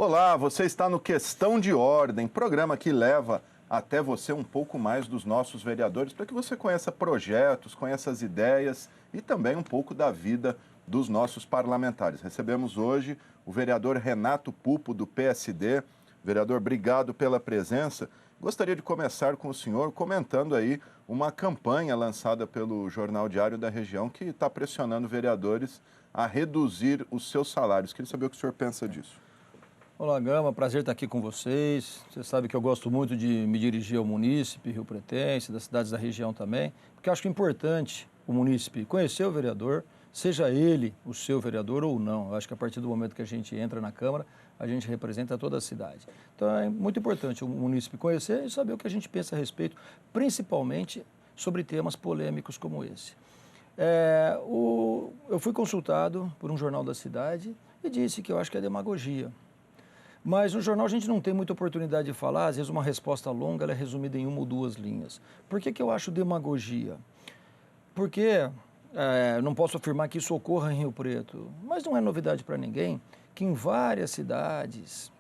Olá, você está no Questão de Ordem, programa que leva até você um pouco mais dos nossos vereadores, para que você conheça projetos, conheça as ideias e também um pouco da vida dos nossos parlamentares. Recebemos hoje o vereador Renato Pupo, do PSD. Vereador, obrigado pela presença. Gostaria de começar com o senhor comentando aí uma campanha lançada pelo Jornal Diário da Região que está pressionando vereadores a reduzir os seus salários. Queria saber o que o senhor pensa disso. Olá, Gama, prazer estar aqui com vocês. Você sabe que eu gosto muito de me dirigir ao munícipe rio-pretense, das cidades da região também, porque eu acho que é importante o munícipe conhecer o vereador, seja ele o seu vereador ou não. Eu acho que a partir do momento que a gente entra na Câmara, a gente representa toda a cidade. Então é muito importante o munícipe conhecer e saber o que a gente pensa a respeito, principalmente sobre temas polêmicos como esse. Eu fui consultado por um jornal da cidade e disse que eu acho que é demagogia. Mas no jornal a gente não tem muita oportunidade de falar, às vezes uma resposta longa ela é resumida em uma ou duas linhas. Por que eu acho demagogia? Porque não posso afirmar que isso ocorra em Rio Preto, mas não é novidade para ninguém que em várias cidades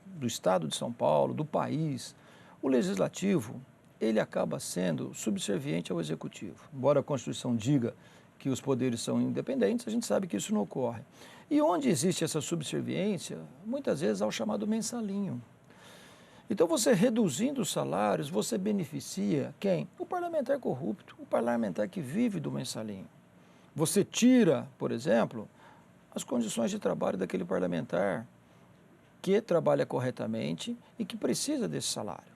do estado de São Paulo, do país, o legislativo ele acaba sendo subserviente ao executivo. Embora a Constituição diga que os poderes são independentes, a gente sabe que isso não ocorre. E onde existe essa subserviência, muitas vezes há o chamado mensalinho. Então, você reduzindo os salários, você beneficia quem? O parlamentar corrupto, o parlamentar que vive do mensalinho. Você tira, por exemplo, as condições de trabalho daquele parlamentar que trabalha corretamente e que precisa desse salário.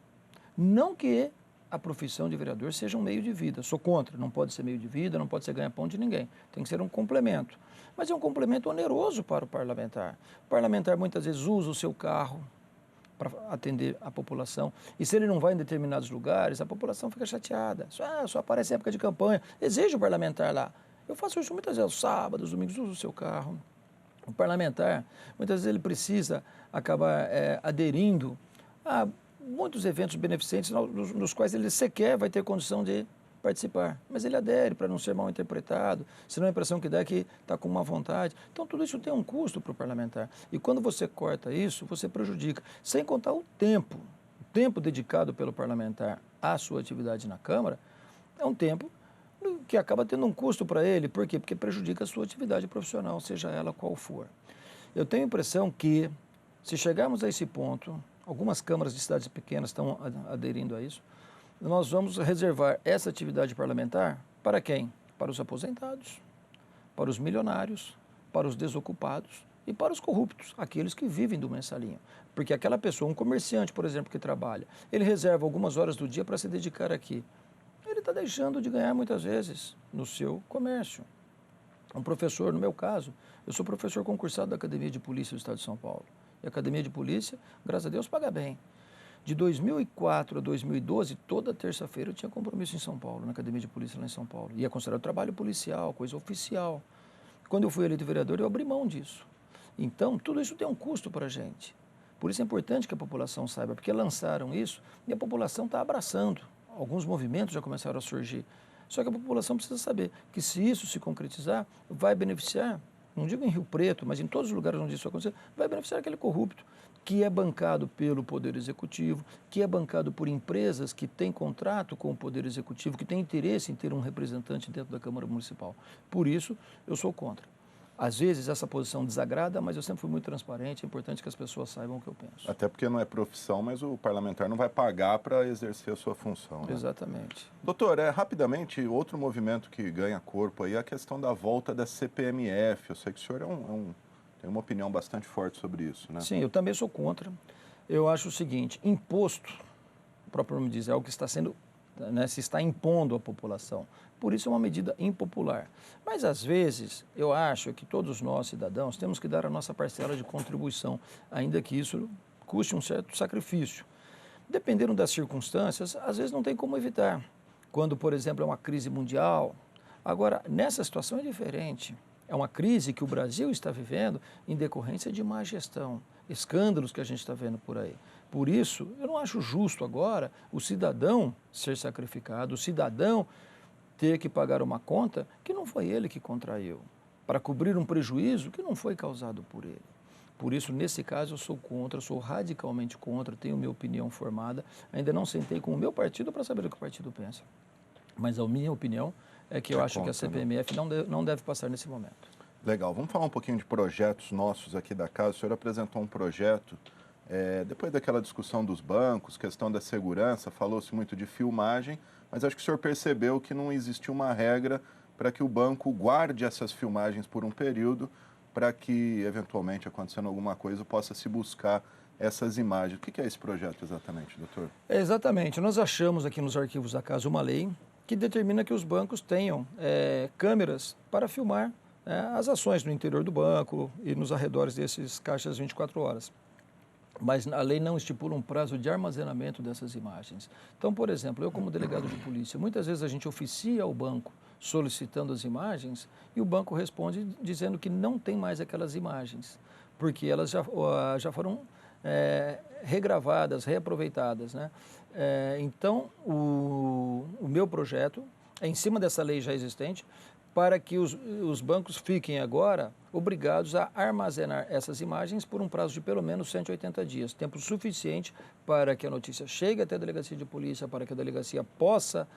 Não que a profissão de vereador seja um meio de vida. Sou contra, não pode ser meio de vida, não pode ser ganha-pão de ninguém. Tem que ser um complemento. Mas é um complemento oneroso para o parlamentar. O parlamentar muitas vezes usa o seu carro para atender a população. E se ele não vai em determinados lugares, a população fica chateada. Só aparece em época de campanha. Exige o parlamentar lá. Eu faço isso muitas vezes, sábados, domingos, uso o seu carro. O parlamentar, muitas vezes ele precisa acabar aderindo a muitos eventos beneficentes nos quais ele sequer vai ter condição de participar. Mas ele adere para não ser mal interpretado, senão a impressão que dá é que está com má vontade. Então tudo isso tem um custo para o parlamentar. E quando você corta isso, você prejudica. Sem contar o tempo dedicado pelo parlamentar à sua atividade na Câmara, é um tempo que acaba tendo um custo para ele. Por quê? Porque prejudica a sua atividade profissional, seja ela qual for. Eu tenho a impressão que, se chegarmos a esse ponto, algumas câmaras de cidades pequenas estão aderindo a isso, nós vamos reservar essa atividade parlamentar para quem? Para os aposentados, para os milionários, para os desocupados e para os corruptos, aqueles que vivem do mensalinho. Porque aquela pessoa, um comerciante, por exemplo, que trabalha, ele reserva algumas horas do dia para se dedicar aqui. Ele está deixando de ganhar muitas vezes no seu comércio. Um professor, no meu caso, eu sou professor concursado da Academia de Polícia do Estado de São Paulo. E a Academia de Polícia, graças a Deus, paga bem. De 2004 a 2012, toda terça-feira eu tinha compromisso em São Paulo, na Academia de Polícia lá em São Paulo. E é considerado trabalho policial, coisa oficial. Quando eu fui eleito vereador, eu abri mão disso. Então, tudo isso tem um custo para a gente. Por isso é importante que a população saiba, porque lançaram isso e a população está abraçando. Alguns movimentos já começaram a surgir. Só que a população precisa saber que se isso se concretizar, vai beneficiar, não digo em Rio Preto, mas em todos os lugares onde isso acontecer, vai beneficiar aquele corrupto, que é bancado pelo Poder Executivo, que é bancado por empresas que têm contrato com o Poder Executivo, que têm interesse em ter um representante dentro da Câmara Municipal. Por isso, eu sou contra. Às vezes essa posição desagrada, mas eu sempre fui muito transparente, é importante que as pessoas saibam o que eu penso. Até porque não é profissão, mas o parlamentar não vai pagar para exercer a sua função, né? Exatamente. Doutor, rapidamente, outro movimento que ganha corpo aí é a questão da volta da CPMF. Eu sei que o senhor tem uma opinião bastante forte sobre isso, né? Sim, eu também sou contra. Eu acho o seguinte, imposto, o próprio nome diz, é algo que está sendo, se está impondo à população. Por isso é uma medida impopular. Mas, às vezes, eu acho que todos nós, cidadãos, temos que dar a nossa parcela de contribuição, ainda que isso custe um certo sacrifício. Dependendo das circunstâncias, às vezes não tem como evitar. Quando, por exemplo, é uma crise mundial. Agora, nessa situação é diferente. É uma crise que o Brasil está vivendo em decorrência de má gestão, escândalos que a gente está vendo por aí. Por isso, eu não acho justo agora o cidadão ser sacrificado, o cidadão ter que pagar uma conta que não foi ele que contraiu, para cobrir um prejuízo que não foi causado por ele. Por isso, nesse caso, eu sou contra, sou radicalmente contra, tenho minha opinião formada. Ainda não sentei com o meu partido para saber o que o partido pensa. Mas a minha opinião é que eu acho que a CPMF não deve passar nesse momento. Legal. Vamos falar um pouquinho de projetos nossos aqui da casa. O senhor apresentou um projeto, depois daquela discussão dos bancos, questão da segurança, falou-se muito de filmagem, mas acho que o senhor percebeu que não existe uma regra para que o banco guarde essas filmagens por um período, para que, eventualmente, acontecendo alguma coisa, possa se buscar essas imagens. O que é esse projeto exatamente, doutor? Exatamente. Nós achamos aqui nos arquivos da casa uma lei que determina que os bancos tenham câmeras para filmar as ações no interior do banco e nos arredores desses caixas 24 horas. Mas a lei não estipula um prazo de armazenamento dessas imagens. Então, por exemplo, eu como delegado de polícia, muitas vezes a gente oficia ao banco solicitando as imagens e o banco responde dizendo que não tem mais aquelas imagens, porque elas já foram regravadas, reaproveitadas, né? Então, o meu projeto é em cima dessa lei já existente, para que os bancos fiquem agora obrigados a armazenar essas imagens por um prazo de pelo menos 180 dias, tempo suficiente para que a notícia chegue até a delegacia de polícia, para que a delegacia possa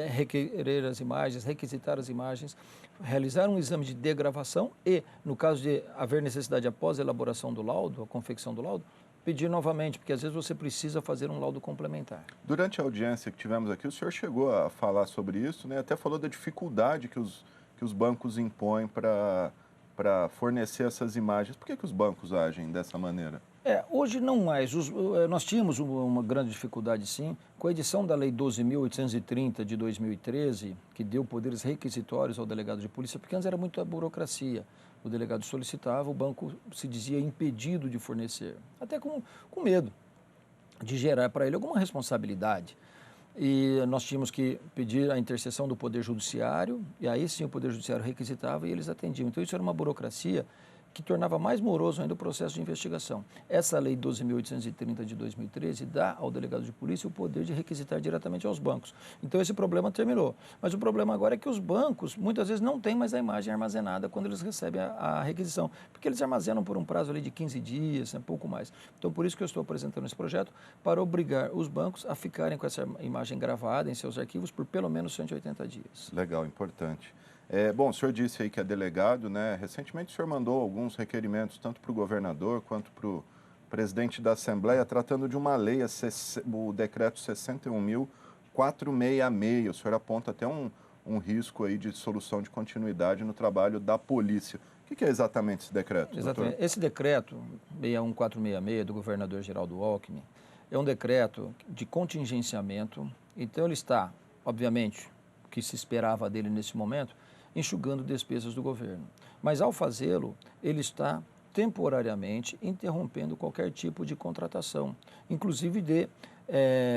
requerer as imagens, requisitar as imagens, realizar um exame de degravação e, no caso de haver necessidade após a elaboração do laudo, a confecção do laudo, pedir novamente, porque às vezes você precisa fazer um laudo complementar. Durante a audiência que tivemos aqui, o senhor chegou a falar sobre isso, né? Até falou da dificuldade que os bancos impõem para fornecer essas imagens. Por que os bancos agem dessa maneira? Hoje não mais. Nós tínhamos uma grande dificuldade, sim, com a edição da Lei 12.830 de 2013, que deu poderes requisitórios ao delegado de polícia, porque antes era muita burocracia. O delegado solicitava, o banco se dizia impedido de fornecer, até com medo de gerar para ele alguma responsabilidade. E nós tínhamos que pedir a intercessão do Poder Judiciário, e aí sim o Poder Judiciário requisitava e eles atendiam. Então isso era uma burocracia que tornava mais moroso ainda o processo de investigação. Essa Lei 12.830 de 2013 dá ao delegado de polícia o poder de requisitar diretamente aos bancos. Então esse problema terminou. Mas o problema agora é que os bancos muitas vezes não têm mais a imagem armazenada quando eles recebem a requisição, porque eles armazenam por um prazo ali de 15 dias, pouco mais. Então por isso que eu estou apresentando esse projeto, para obrigar os bancos a ficarem com essa imagem gravada em seus arquivos por pelo menos 180 dias. Legal, importante. Bom, o senhor disse aí que é delegado, né? Recentemente o senhor mandou alguns requerimentos, tanto para o governador quanto para o presidente da Assembleia, tratando de uma lei, o decreto 61.466. O senhor aponta até um risco aí de solução de continuidade no trabalho da polícia. O que é exatamente esse decreto, Exatamente. doutor? Esse decreto, 61466, do governador Geraldo Alckmin, é um decreto de contingenciamento. Então ele está, obviamente, o que se esperava dele nesse momento, enxugando despesas do governo. Mas, ao fazê-lo, ele está temporariamente interrompendo qualquer tipo de contratação, inclusive de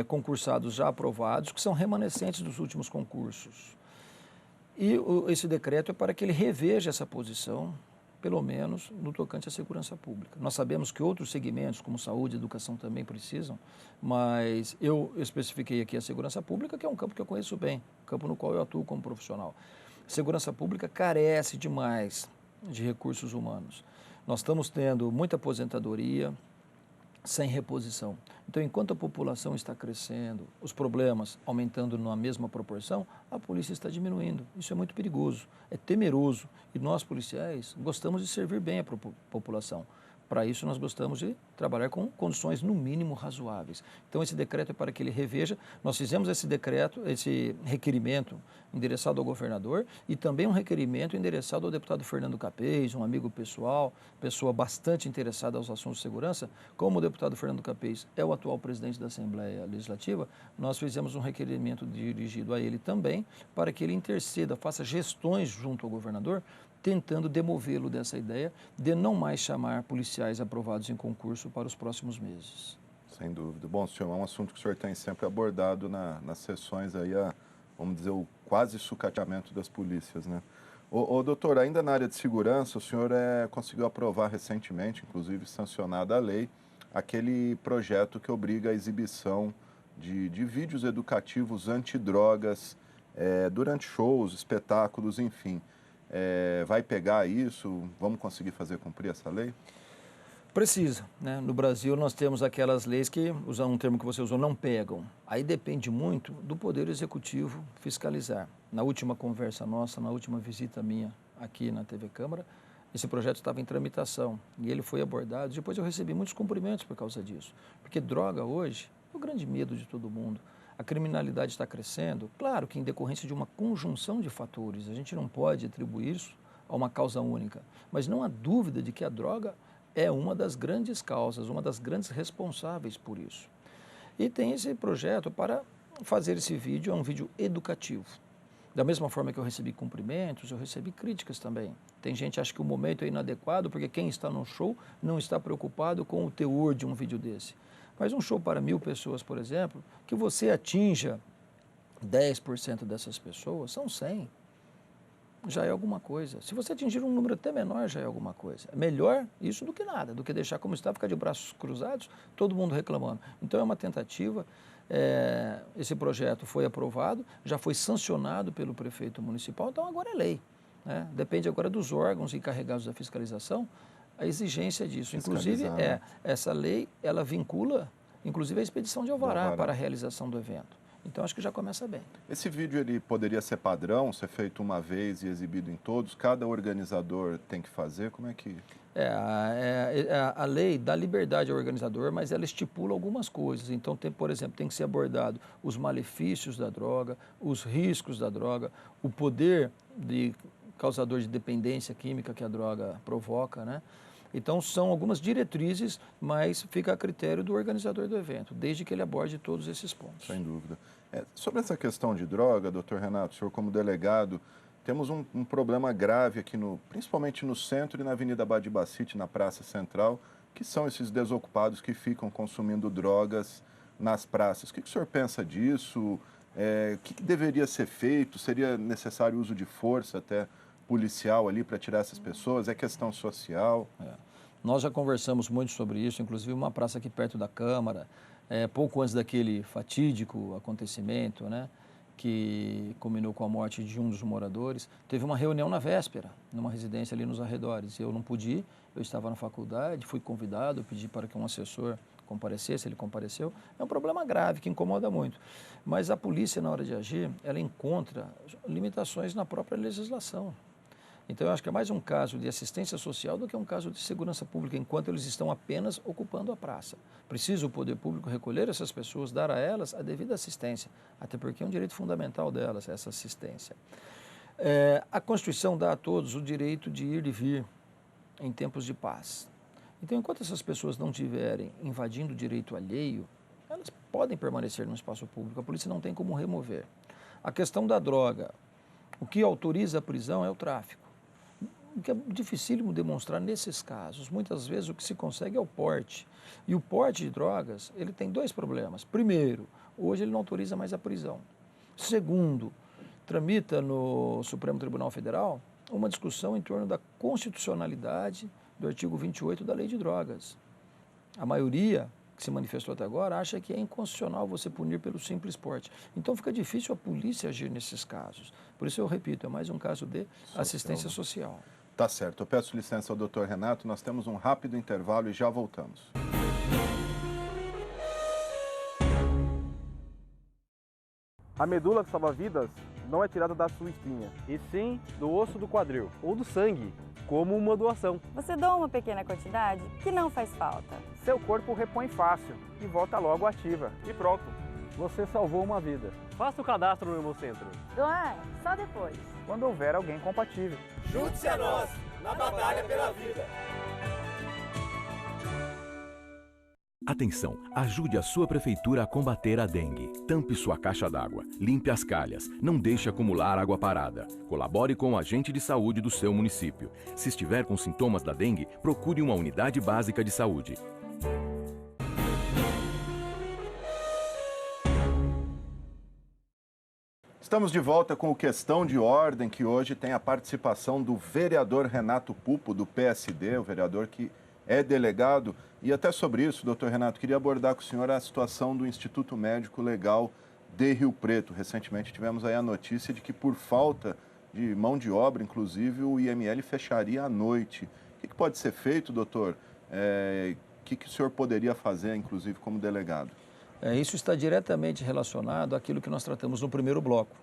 concursados já aprovados, que são remanescentes dos últimos concursos. E esse decreto é para que ele reveja essa posição, pelo menos no tocante à segurança pública. Nós sabemos que outros segmentos, como saúde e educação, também precisam, mas eu especifiquei aqui a segurança pública, que é um campo que eu conheço bem, um campo no qual eu atuo como profissional. Segurança pública carece demais de recursos humanos. Nós estamos tendo muita aposentadoria sem reposição. Então, enquanto a população está crescendo, os problemas aumentando na mesma proporção, a polícia está diminuindo. Isso é muito perigoso, é temeroso. E nós, policiais, gostamos de servir bem a população. Para isso, nós gostamos de trabalhar com condições, no mínimo, razoáveis. Então, esse decreto é para que ele reveja. Nós fizemos esse decreto, esse requerimento endereçado ao governador e também um requerimento endereçado ao deputado Fernando Capês, um amigo pessoal, pessoa bastante interessada aos assuntos de segurança. Como o deputado Fernando Capês é o atual presidente da Assembleia Legislativa, nós fizemos um requerimento dirigido a ele também, para que ele interceda, faça gestões junto ao governador, tentando demovê-lo dessa ideia de não mais chamar policiais aprovados em concurso para os próximos meses. Sem dúvida. Bom, senhor, é um assunto que o senhor tem sempre abordado nas sessões aí, vamos dizer, o quase sucateamento das polícias, né? Doutor, ainda na área de segurança, o senhor conseguiu aprovar recentemente, inclusive sancionada a lei, aquele projeto que obriga a exibição de vídeos educativos antidrogas durante shows, espetáculos, enfim. Vai pegar isso? Vamos conseguir fazer cumprir essa lei? Precisa, né? No Brasil nós temos aquelas leis que, usando um termo que você usou, não pegam. Aí depende muito do Poder Executivo fiscalizar. Na última conversa nossa, na última visita minha aqui na TV Câmara, esse projeto estava em tramitação e ele foi abordado. Depois eu recebi muitos cumprimentos por causa disso. Porque droga hoje é o grande medo de todo mundo. A criminalidade está crescendo, claro que em decorrência de uma conjunção de fatores. A gente não pode atribuir isso a uma causa única. Mas não há dúvida de que a droga é uma das grandes causas, uma das grandes responsáveis por isso. E tem esse projeto para fazer esse vídeo, é um vídeo educativo. Da mesma forma que eu recebi cumprimentos, eu recebi críticas também. Tem gente que acha que o momento é inadequado porque quem está no show não está preocupado com o teor de um vídeo desse. Mas um show para 1.000 pessoas, por exemplo, que você atinja 10% dessas pessoas, são 100. Já é alguma coisa. Se você atingir um número até menor, já é alguma coisa. É melhor isso do que nada, do que deixar como está, ficar de braços cruzados, todo mundo reclamando. Então é uma tentativa. Esse projeto foi aprovado, já foi sancionado pelo prefeito municipal, então agora é lei. Né? Depende agora dos órgãos encarregados da fiscalização, a exigência disso. Inclusive, essa lei, ela vincula, inclusive, a expedição de alvará para a realização do evento. Então, acho que já começa bem. Esse vídeo ele poderia ser padrão, ser feito uma vez e exibido em todos? Cada organizador tem que fazer? Como é que... A lei dá liberdade ao organizador, mas ela estipula algumas coisas. Então, por exemplo, tem que ser abordado os malefícios da droga, os riscos da droga, o poder causador de dependência química que a droga provoca, né? Então, são algumas diretrizes, mas fica a critério do organizador do evento, desde que ele aborde todos esses pontos. Sem dúvida. Sobre essa questão de droga, doutor Renato, o senhor como delegado, temos um problema grave aqui, principalmente no centro e na Avenida Badibacite, na Praça Central, que são esses desocupados que ficam consumindo drogas nas praças. O que o senhor pensa disso? O que deveria ser feito? Seria necessário o uso de força até policial ali para tirar essas pessoas? É questão social? Nós já conversamos muito sobre isso, inclusive uma praça aqui perto da Câmara, pouco antes daquele fatídico acontecimento, né, que culminou com a morte de um dos moradores, teve uma reunião na véspera, numa residência ali nos arredores. Eu não pude ir, eu estava na faculdade, fui convidado, pedi para que um assessor comparecesse, ele compareceu. É um problema grave que incomoda muito. Mas a polícia, na hora de agir, ela encontra limitações na própria legislação. Então, eu acho que é mais um caso de assistência social do que um caso de segurança pública, enquanto eles estão apenas ocupando a praça. Precisa o poder público recolher essas pessoas, dar a elas a devida assistência, até porque é um direito fundamental delas, essa assistência. A Constituição dá a todos o direito de ir e vir em tempos de paz. Então, enquanto essas pessoas não estiverem invadindo o direito alheio, elas podem permanecer no espaço público, a polícia não tem como remover. A questão da droga, o que autoriza a prisão é o tráfico. O que é dificílimo demonstrar nesses casos. Muitas vezes o que se consegue é o porte. E o porte de drogas, ele tem dois problemas. Primeiro, hoje ele não autoriza mais a prisão. Segundo, tramita no Supremo Tribunal Federal uma discussão em torno da constitucionalidade do artigo 28 da Lei de Drogas. A maioria que se manifestou até agora acha que é inconstitucional você punir pelo simples porte. Então fica difícil a polícia agir nesses casos. Por isso eu repito, é mais um caso de assistência social. Tá certo. Eu peço licença ao doutor Renato, nós temos um rápido intervalo e já voltamos. A medula que salva vidas não é tirada da sua espinha, e sim do osso do quadril ou do sangue, como uma doação. Você doa uma pequena quantidade que não faz falta. Seu corpo repõe fácil e volta logo ativa. E pronto, você salvou uma vida. Faça o cadastro no Hemocentro. Doar só depois. Quando houver alguém compatível. Junte-se a nós na batalha pela vida. Atenção, ajude a sua prefeitura a combater a dengue. Tampe sua caixa d'água, limpe as calhas, não deixe acumular água parada. Colabore com o agente de saúde do seu município. Se estiver com sintomas da dengue, procure uma unidade básica de saúde. Estamos de volta com o Questão de Ordem, que hoje tem a participação do vereador Renato Pupo, do PSD, o vereador que é delegado. E até sobre isso, doutor Renato, queria abordar com o senhor a situação do Instituto Médico Legal de Rio Preto. Recentemente tivemos aí a notícia de que, por falta de mão de obra, inclusive, o IML fecharia à noite. O que pode ser feito, doutor, O que o senhor poderia fazer, inclusive, como delegado? Isso está diretamente relacionado àquilo que nós tratamos no primeiro bloco,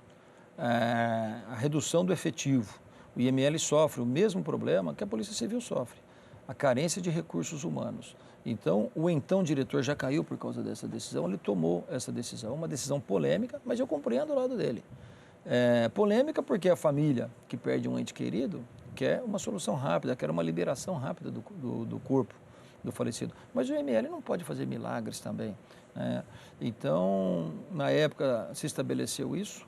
a redução do efetivo. O IML sofre o mesmo problema que a Polícia Civil sofre, a carência de recursos humanos. Então, o então diretor já caiu por causa dessa decisão, ele tomou essa decisão, uma decisão polêmica, mas eu compreendo o lado dele. Polêmica porque a família que perde um ente querido quer uma solução rápida, quer uma liberação rápida do corpo do falecido. Mas o IML não pode fazer milagres também. Então, na época se estabeleceu isso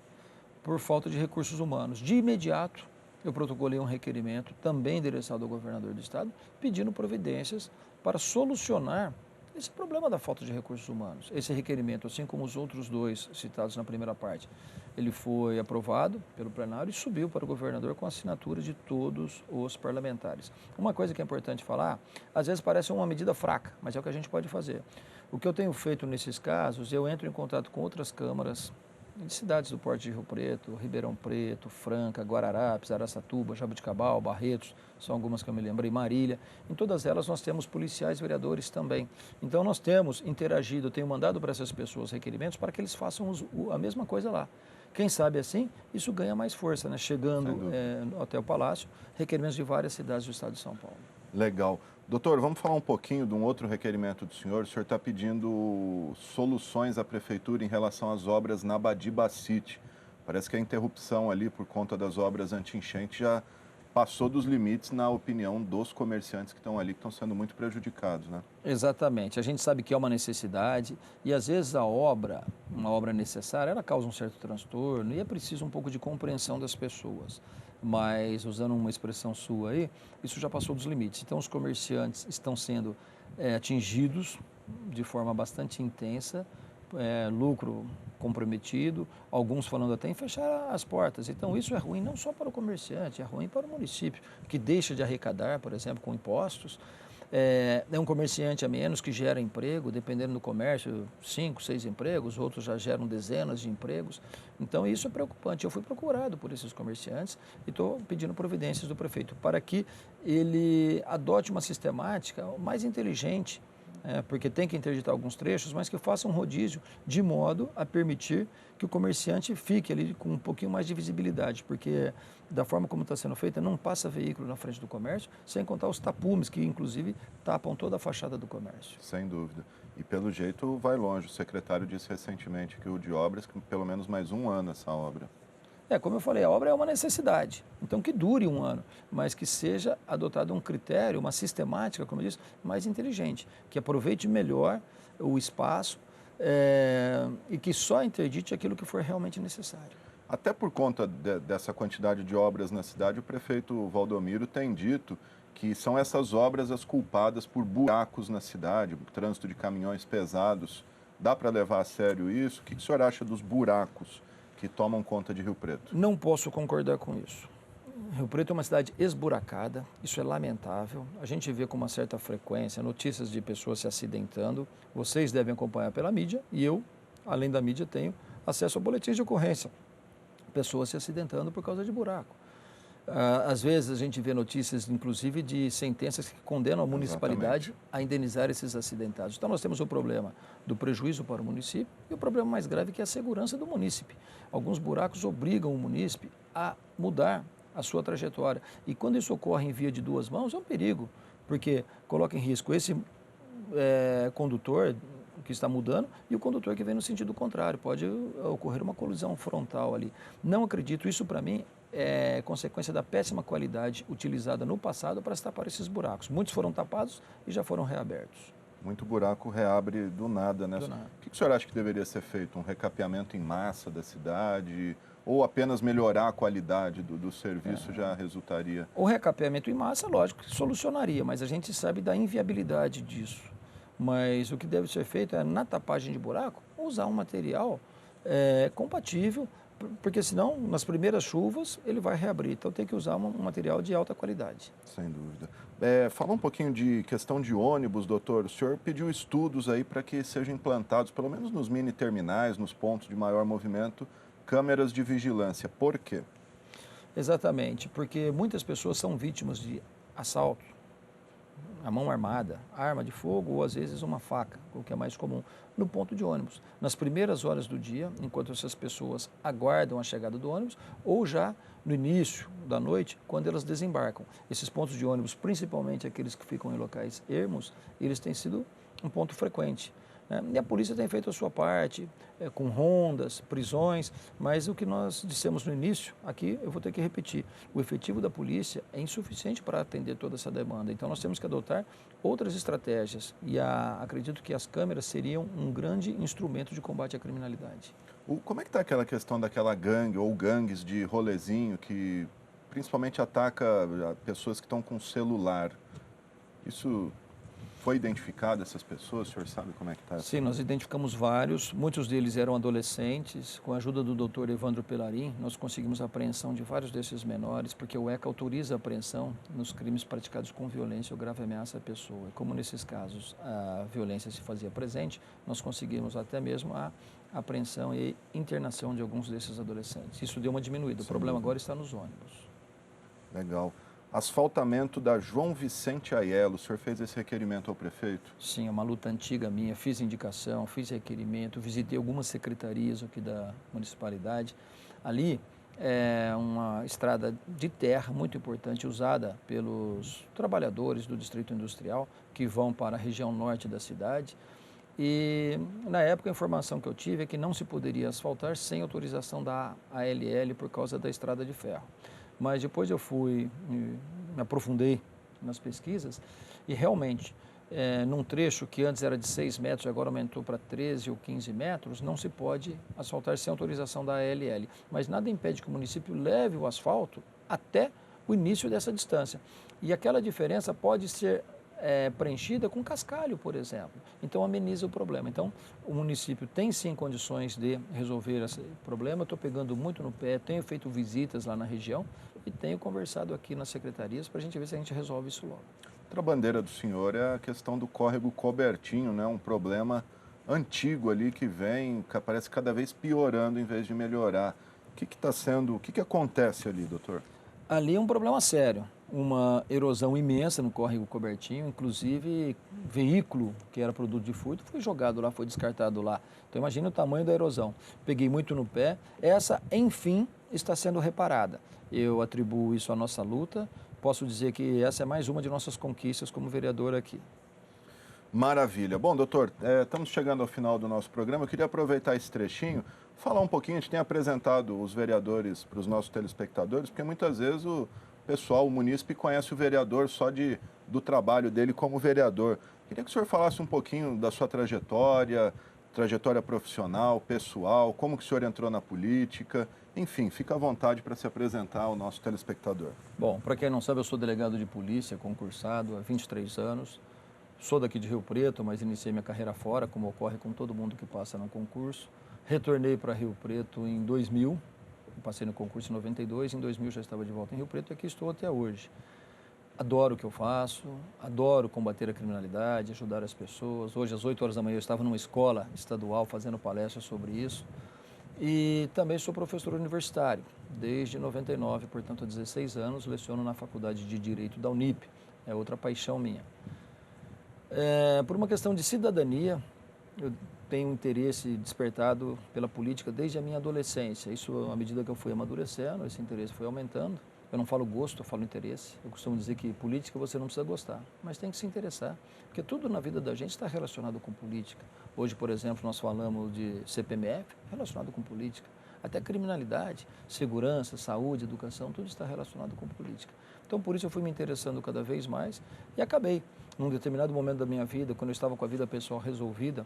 por falta de recursos humanos. De imediato, eu protocolei um requerimento, também endereçado ao governador do estado, pedindo providências para solucionar esse problema da falta de recursos humanos. Esse requerimento, assim como os outros dois citados na primeira parte, ele foi aprovado pelo plenário e subiu para o governador com a assinatura de todos os parlamentares. Uma coisa que é importante falar, às vezes parece uma medida fraca, mas é o que a gente pode fazer. O que eu tenho feito nesses casos, eu entro em contato com outras câmaras de cidades do Porto de Rio Preto, Ribeirão Preto, Franca, Guararapes, Araçatuba, Jabuticabal, Barretos, são algumas que eu me lembrei, Marília. Em todas elas nós temos policiais vereadores também. Então nós temos interagido, eu tenho mandado para essas pessoas requerimentos para que eles façam a mesma coisa lá. Quem sabe assim, isso ganha mais força, né? Chegando até o Palácio, requerimentos de várias cidades do estado de São Paulo. Legal. Doutor, vamos falar um pouquinho de um outro requerimento do senhor. O senhor está pedindo soluções à prefeitura em relação às obras na Badibacite. Parece que a interrupção ali por conta das obras anti-enchente já passou dos limites, na opinião dos comerciantes que estão ali, que estão sendo muito prejudicados, né? Exatamente. A gente sabe que é uma necessidade e às vezes uma obra necessária, ela causa um certo transtorno e é preciso um pouco de compreensão das pessoas. Mas, usando uma expressão sua aí, isso já passou dos limites. Então, os comerciantes estão sendo atingidos de forma bastante intensa, lucro comprometido, alguns falando até em fechar as portas. Então, isso é ruim não só para o comerciante, é ruim para o município, que deixa de arrecadar, por exemplo, com impostos. É um comerciante a menos que gera emprego, dependendo do comércio, 5, 6 empregos, outros já geram dezenas de empregos. Então, isso é preocupante. Eu fui procurado por esses comerciantes e estou pedindo providências do prefeito para que ele adote uma sistemática mais inteligente, porque tem que interditar alguns trechos, mas que faça um rodízio de modo a permitir que o comerciante fique ali com um pouquinho mais de visibilidade, porque da forma como está sendo feita, não passa veículo na frente do comércio, sem contar os tapumes, que inclusive tapam toda a fachada do comércio. Sem dúvida. E pelo jeito vai longe. O secretário disse recentemente que o de obras, que pelo menos mais um ano essa obra. Como eu falei, a obra é uma necessidade, então que dure um ano, mas que seja adotado um critério, uma sistemática, como eu disse, mais inteligente, que aproveite melhor o espaço e que só interdite aquilo que for realmente necessário. Até por conta dessa quantidade de obras na cidade, o prefeito Valdomiro tem dito que são essas obras as culpadas por buracos na cidade, trânsito de caminhões pesados. Dá para levar a sério isso? O que o senhor acha dos buracos que tomam conta de Rio Preto? Não posso concordar com isso. Rio Preto é uma cidade esburacada, isso é lamentável. A gente vê com uma certa frequência notícias de pessoas se acidentando. Vocês devem acompanhar pela mídia e eu, além da mídia, tenho acesso a boletins de ocorrência. Pessoas se acidentando por causa de buraco. Às vezes a gente vê notícias, inclusive, de sentenças que condenam a municipalidade a indenizar esses acidentados. Então nós temos o problema do prejuízo para o município e o problema mais grave que é a segurança do munícipe. Alguns buracos obrigam o munícipe a mudar a sua trajetória. E quando isso ocorre em via de duas mãos, é um perigo, porque coloca em risco esse condutor que está mudando e o condutor que vem no sentido contrário. Pode ocorrer uma colisão frontal ali. Não acredito, isso para mim é consequência da péssima qualidade utilizada no passado para se tapar esses buracos. Muitos foram tapados e já foram reabertos. Muito buraco reabre do nada, né? Do nada. O que o senhor acha que deveria ser feito? Um recapeamento em massa da cidade? Ou apenas melhorar a qualidade do serviço já resultaria? O recapeamento em massa, lógico, que solucionaria, mas a gente sabe da inviabilidade disso. Mas o que deve ser feito é, na tapagem de buraco, usar um material compatível, porque senão, nas primeiras chuvas, ele vai reabrir. Então tem que usar um material de alta qualidade. Sem dúvida. Falar um pouquinho de questão de ônibus, doutor. O senhor pediu estudos aí para que sejam implantados, pelo menos nos mini terminais, nos pontos de maior movimento, câmeras de vigilância. Por quê? Exatamente, porque muitas pessoas são vítimas de assalto a mão armada, arma de fogo ou às vezes uma faca, o que é mais comum, no ponto de ônibus, nas primeiras horas do dia, enquanto essas pessoas aguardam a chegada do ônibus, ou já no início da noite, quando elas desembarcam. Esses pontos de ônibus, principalmente aqueles que ficam em locais ermos, eles têm sido um ponto frequente. E a polícia tem feito a sua parte, com rondas, prisões, mas o que nós dissemos no início, aqui eu vou ter que repetir, o efetivo da polícia é insuficiente para atender toda essa demanda, então nós temos que adotar outras estratégias e acredito que as câmeras seriam um grande instrumento de combate à criminalidade. Como é que está aquela questão daquela gangue ou gangues de rolezinho que principalmente ataca pessoas que estão com celular? Isso... Foi identificado essas pessoas? O senhor sabe como é que está? Sim, nós identificamos vários, muitos deles eram adolescentes. Com a ajuda do doutor Evandro Pelarim, nós conseguimos a apreensão de vários desses menores, porque o ECA autoriza a apreensão nos crimes praticados com violência ou grave ameaça à pessoa. E como nesses casos a violência se fazia presente, nós conseguimos até mesmo a apreensão e internação de alguns desses adolescentes. Isso deu uma diminuída. O problema agora está nos ônibus. Legal. Asfaltamento da João Vicente Aiello, o senhor fez esse requerimento ao prefeito? Sim, é uma luta antiga minha, fiz indicação, fiz requerimento, visitei algumas secretarias aqui da municipalidade. Ali é uma estrada de terra muito importante, usada pelos trabalhadores do Distrito Industrial, que vão para a região norte da cidade. E na época a informação que eu tive é que não se poderia asfaltar sem autorização da ALL por causa da estrada de ferro. Mas depois eu me aprofundei nas pesquisas e realmente, num trecho que antes era de 6 metros, agora aumentou para 13 ou 15 metros, não se pode asfaltar sem autorização da ALL. Mas nada impede que o município leve o asfalto até o início dessa distância. E aquela diferença pode ser preenchida com cascalho, por exemplo. Então ameniza o problema. Então o município tem sim condições de resolver esse problema. Eu estou pegando muito no pé, tenho feito visitas lá na região e tenho conversado aqui nas secretarias para a gente ver se a gente resolve isso logo. Outra bandeira do senhor é a questão do córrego Cobertinho, né? Um problema antigo ali que parece cada vez piorando em vez de melhorar. O que acontece ali, doutor? Ali é um problema sério, uma erosão imensa no córrego Cobertinho, inclusive veículo que era produto de furto foi jogado lá, foi descartado lá. Então imagina o tamanho da erosão. Peguei muito no pé, essa enfim está sendo reparada. Eu atribuo isso à nossa luta, posso dizer que essa é mais uma de nossas conquistas como vereador aqui. Maravilha. Bom, doutor, estamos chegando ao final do nosso programa. Eu queria aproveitar esse trechinho, falar um pouquinho. A gente tem apresentado os vereadores para os nossos telespectadores, porque muitas vezes o pessoal, o munícipe, conhece o vereador só do trabalho dele como vereador. Queria que o senhor falasse um pouquinho da sua trajetória profissional, pessoal, como que o senhor entrou na política. Enfim, fica à vontade para se apresentar ao nosso telespectador. Bom, para quem não sabe, eu sou delegado de polícia, concursado há 23 anos. Sou daqui de Rio Preto, mas iniciei minha carreira fora, como ocorre com todo mundo que passa no concurso. Retornei para Rio Preto em 2000, passei no concurso em 92, em 2000 já estava de volta em Rio Preto e aqui estou até hoje. Adoro o que eu faço, adoro combater a criminalidade, ajudar as pessoas. Hoje, às 8 horas da manhã, eu estava numa escola estadual fazendo palestra sobre isso. E também sou professor universitário, desde 99, portanto, há 16 anos, leciono na Faculdade de Direito da Unip, é outra paixão minha. Por uma questão de cidadania, eu tenho um interesse despertado pela política desde a minha adolescência. Isso, à medida que eu fui amadurecendo, esse interesse foi aumentando. Eu não falo gosto, eu falo interesse. Eu costumo dizer que política você não precisa gostar, mas tem que se interessar, porque tudo na vida da gente está relacionado com política. Hoje, por exemplo, nós falamos de CPMF, relacionado com política. Até criminalidade, segurança, saúde, educação, tudo está relacionado com política. Então, por isso eu fui me interessando cada vez mais e acabei, num determinado momento da minha vida, quando eu estava com a vida pessoal resolvida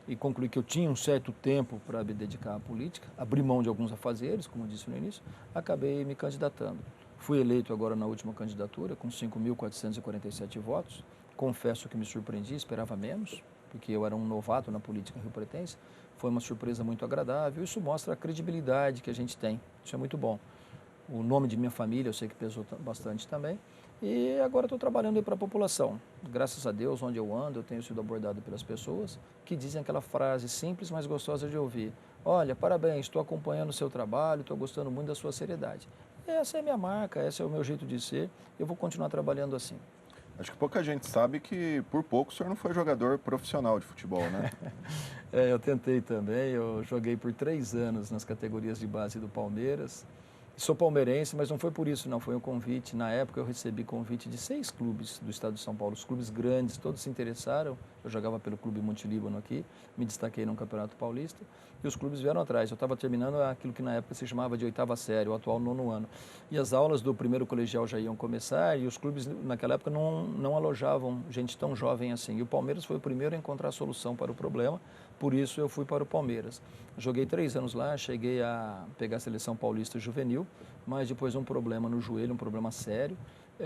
e concluí que eu tinha um certo tempo para me dedicar à política, abri mão de alguns afazeres, como eu disse no início, acabei me candidatando. Fui eleito agora na última candidatura com 5.447 votos. Confesso que me surpreendi, esperava menos, porque eu era um novato na política riopretense. Foi uma surpresa muito agradável. Isso mostra a credibilidade que a gente tem. Isso é muito bom. O nome de minha família eu sei que pesou bastante também. E agora estou trabalhando aí para a população. Graças a Deus, onde eu ando, eu tenho sido abordado pelas pessoas que dizem aquela frase simples, mas gostosa de ouvir. Olha, parabéns, estou acompanhando o seu trabalho, estou gostando muito da sua seriedade. Essa é a minha marca, esse é o meu jeito de ser. Eu vou continuar trabalhando assim. Acho que pouca gente sabe que, por pouco, o senhor não foi jogador profissional de futebol, né? Eu tentei também, eu joguei por 3 anos nas categorias de base do Palmeiras. Sou palmeirense, mas não foi por isso, não. Foi um convite. Na época eu recebi convite de 6 clubes do estado de São Paulo. Os clubes grandes, todos se interessaram. Eu jogava pelo Clube Monte Líbano aqui, me destaquei no Campeonato Paulista. E os clubes vieram atrás. Eu estava terminando aquilo que na época se chamava de 8ª série, o atual 9º ano. E as aulas do primeiro colegial já iam começar e os clubes naquela época não alojavam gente tão jovem assim. E o Palmeiras foi o primeiro a encontrar a solução para o problema. Por isso eu fui para o Palmeiras. Joguei 3 anos lá, cheguei a pegar a seleção paulista juvenil, mas depois um problema no joelho, um problema sério,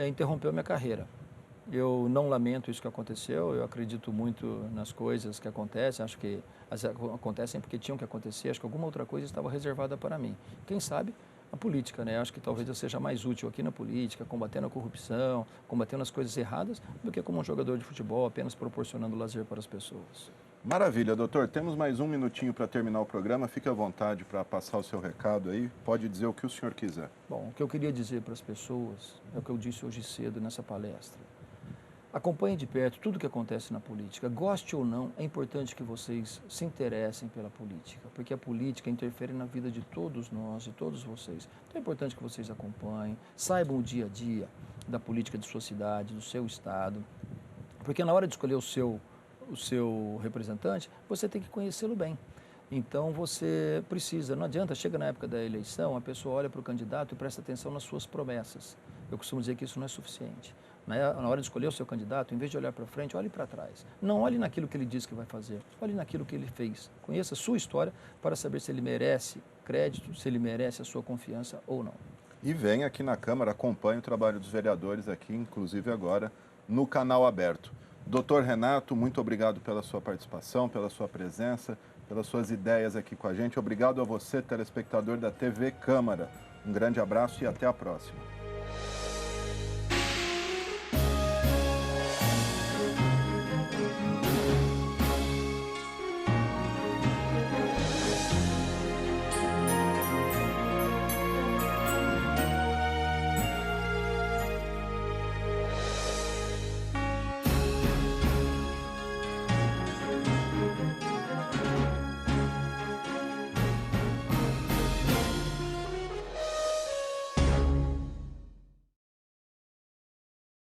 interrompeu minha carreira. Eu não lamento isso que aconteceu, eu acredito muito nas coisas que acontecem, acho que acontecem porque tinham que acontecer, acho que alguma outra coisa estava reservada para mim. Quem sabe a política, né? Acho que talvez eu seja mais útil aqui na política, combatendo a corrupção, combatendo as coisas erradas, do que como um jogador de futebol, apenas proporcionando lazer para as pessoas. Maravilha, doutor. Temos mais um minutinho para terminar o programa. Fique à vontade para passar o seu recado aí. Pode dizer o que o senhor quiser. Bom, o que eu queria dizer para as pessoas é o que eu disse hoje cedo nessa palestra. Acompanhe de perto tudo o que acontece na política. Goste ou não, é importante que vocês se interessem pela política, porque a política interfere na vida de todos nós, de todos vocês. Então é importante que vocês acompanhem, saibam o dia a dia da política de sua cidade, do seu estado, porque na hora de escolher o seu representante, você tem que conhecê-lo bem. Então você precisa, não adianta, chega na época da eleição, a pessoa olha para o candidato e presta atenção nas suas promessas. Eu costumo dizer que isso não é suficiente. Na hora de escolher o seu candidato, em vez de olhar para frente, olhe para trás. Não olhe naquilo que ele diz que vai fazer, olhe naquilo que ele fez. Conheça a sua história para saber se ele merece crédito, se ele merece a sua confiança ou não. E vem aqui na Câmara, acompanhe o trabalho dos vereadores aqui, inclusive agora, no canal aberto. Doutor Renato, muito obrigado pela sua participação, pela sua presença, pelas suas ideias aqui com a gente. Obrigado a você, telespectador da TV Câmara. Um grande abraço e até a próxima.